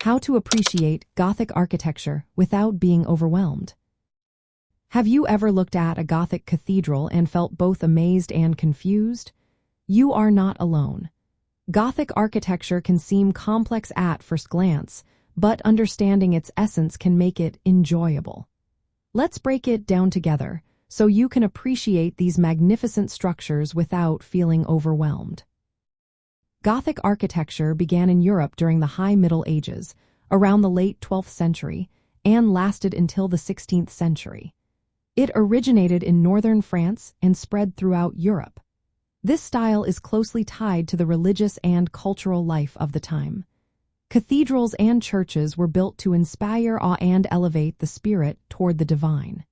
How to appreciate Gothic architecture without being overwhelmed. Have you ever looked at a Gothic cathedral and felt both amazed and confused? You are not alone. Gothic architecture can seem complex at first glance, but understanding its essence can make it enjoyable. Let's break it down together so you can appreciate these magnificent structures without feeling overwhelmed. Gothic architecture began in Europe during the High Middle Ages, around the late 12th century, and lasted until the 16th century. It originated in northern France and spread throughout Europe. This style is closely tied to the religious and cultural life of the time. Cathedrals and churches were built to inspire awe and elevate the spirit toward the divine.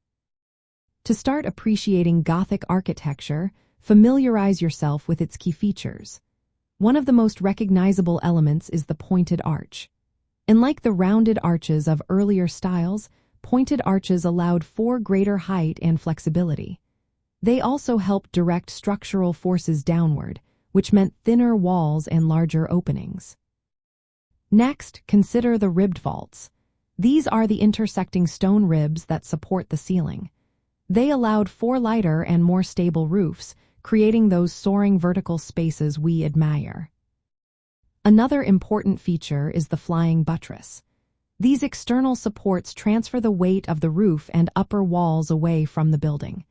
To start appreciating Gothic architecture, familiarize yourself with its key features. One of the most recognizable elements is the pointed arch. Unlike the rounded arches of earlier styles, pointed arches allowed for greater height and flexibility. They also helped direct structural forces downward, which meant thinner walls and larger openings. Next, consider the ribbed vaults. These are the intersecting stone ribs that support the ceiling. They allowed for lighter and more stable roofs, creating those soaring vertical spaces we admire. Another important feature is the flying buttress. These external supports transfer the weight of the roof and upper walls away from the building.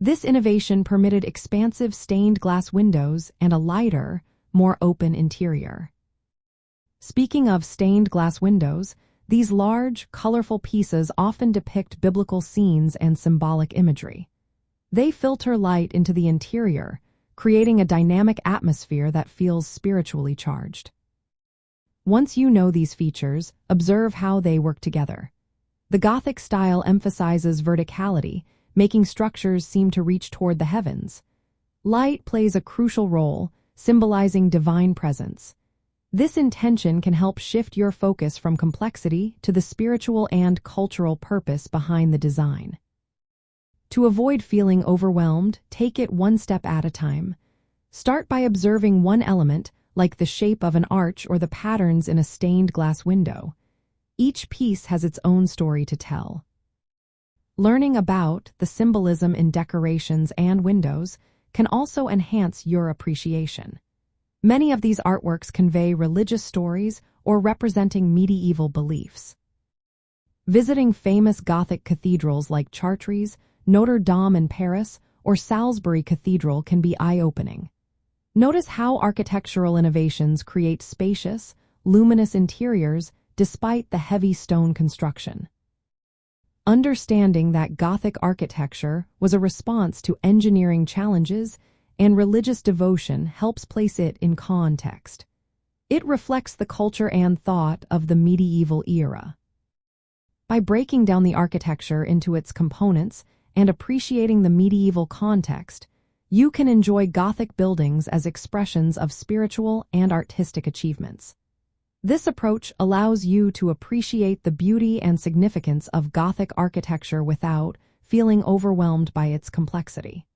This innovation permitted expansive stained glass windows and a lighter, more open interior. Speaking of stained glass windows, these large, colorful pieces often depict biblical scenes and symbolic imagery. They filter light into the interior, creating a dynamic atmosphere that feels spiritually charged. Once you know these features, observe how they work together. The Gothic style emphasizes verticality, making structures seem to reach toward the heavens. Light plays a crucial role, symbolizing divine presence. This intention can help shift your focus from complexity to the spiritual and cultural purpose behind the design. To avoid feeling overwhelmed, take it one step at a time. Start by observing one element, like the shape of an arch or the patterns in a stained glass window. Each piece has its own story to tell. Learning about the symbolism in decorations and windows can also enhance your appreciation. Many of these artworks convey religious stories or representing medieval beliefs. Visiting famous Gothic cathedrals like Chartres, Notre-Dame in Paris, or Salisbury Cathedral can be eye-opening. Notice how architectural innovations create spacious, luminous interiors despite the heavy stone construction. Understanding that Gothic architecture was a response to engineering challenges and religious devotion helps place it in context. It reflects the culture and thought of the medieval era. By breaking down the architecture into its components and appreciating the medieval context, you can enjoy Gothic buildings as expressions of spiritual and artistic achievements. This approach allows you to appreciate the beauty and significance of Gothic architecture without feeling overwhelmed by its complexity.